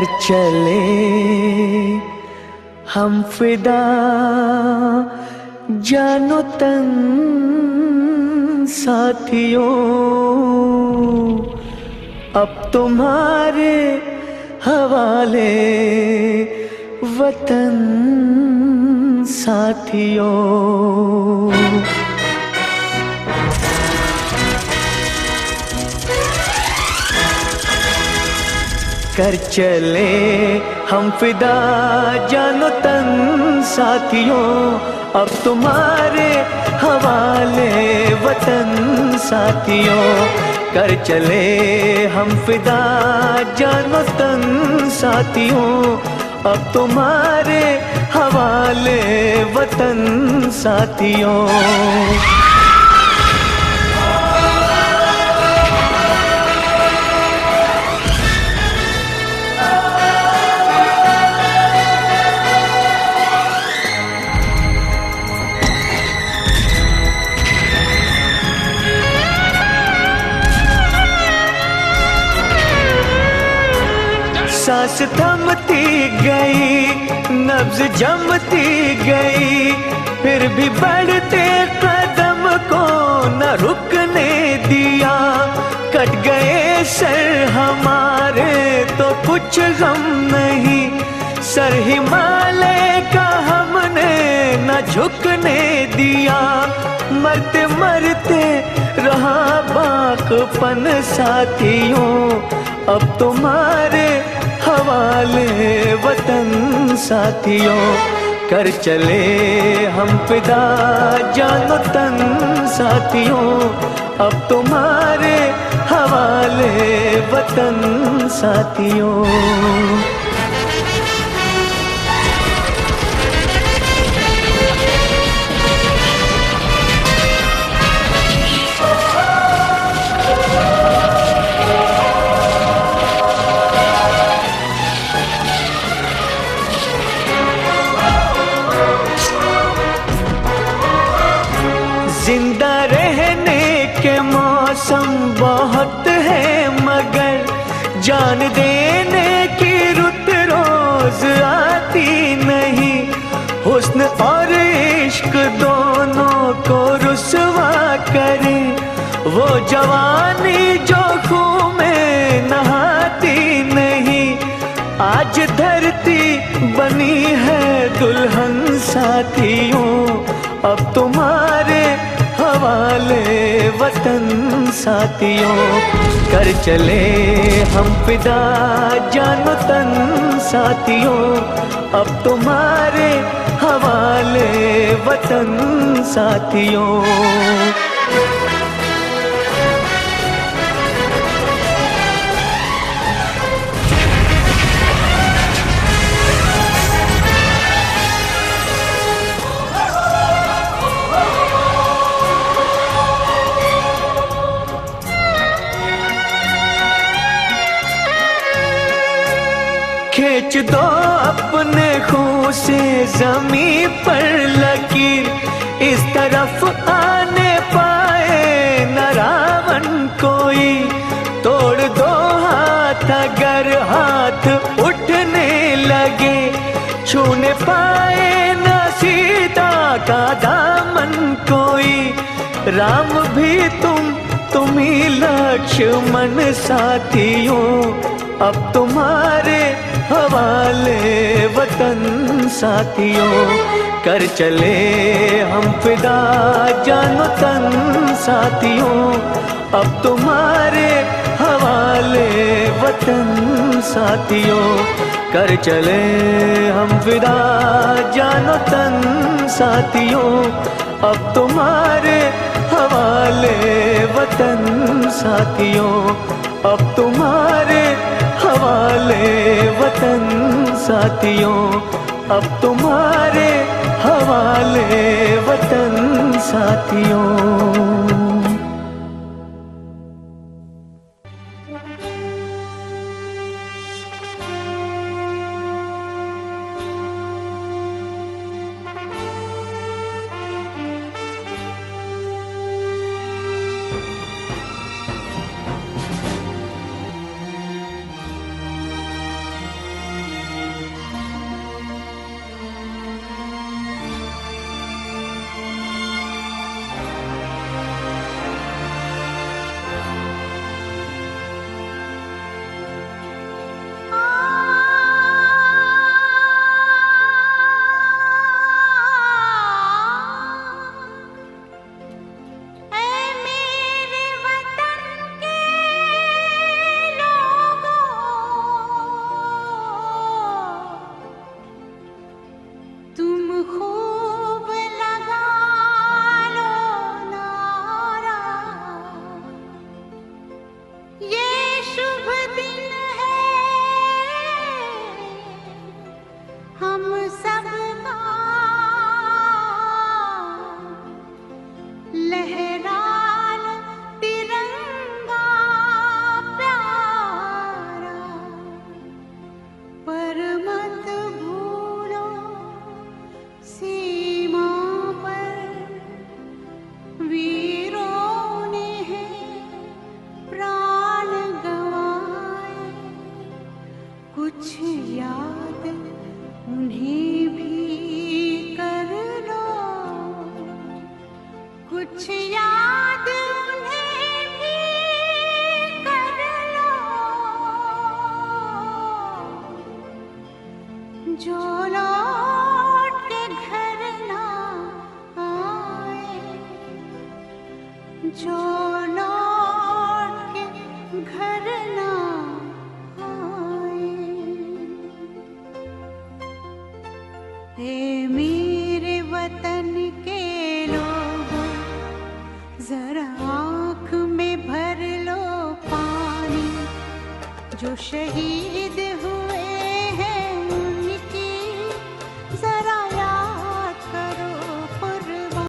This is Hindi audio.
कर चले हम फिदा, जानो तन साथियों, अब तुम्हारे हवाले वतन साथियों। कर चले हम फिदा, जानो तन साथियों, अब तुम्हारे हवाले वतन साथियों। कर चले हम फिदा, जानो तन साथियों, अब तुम्हारे हवाले वतन साथियों। सांस थमती गई, नब्ज जमती गई, फिर भी बढ़ते कदम को न रुकने दिया। कट गए सर हमारे तो कुछ गम नहीं, सर हिमालय का हमने न झुकने दिया। मरते मरते रहा बाकपन साथियों, अब तुम्हारे हवाले वतन साथियों। कर चले हम फिदा, जानो तन साथियों, अब तुम्हारे हवाले वतन साथियों। जिंदा रहने के मौसम बहुत है, मगर जान देने की रुत रोज आती नहीं। हुस्न और इश्क दोनों को रुसवा करे, वो जवानी जो खून में नहाती नहीं। आज धरती बनी है दुल्हन साथियों, अब तुम्हारे हवाले वतन साथियों। कर चले हम फिदा, जानो तन साथियों, अब तुम्हारे हवाले वतन साथियों। खींच दो अपने खून से ज़मीं पर लकीर, इस तरफ आने पाए न रावण कोई। तोड़ दो हाथ अगर हाथ उठने लगे, छूने पाए न सीता का दामन कोई। राम भी तुम ही लक्ष्मण साथियों, अब तुम्हारे हवाले वतन साथियों। कर चले हम फिदा, जानो तन साथियों, अब तुम्हारे हवाले वतन साथियों। कर चले हम फिदा, जानो तन साथियों, अब तुम्हारे हवाले वतन साथियों। अब तुम्हारे हवाले वतन साथियों, अब तुम्हारे हवाले वतन साथियों। जो लौट के घर ना आए। ए मेरे वतन के लोगों, जरा आँख में भर लो पानी, जो शहीद हुए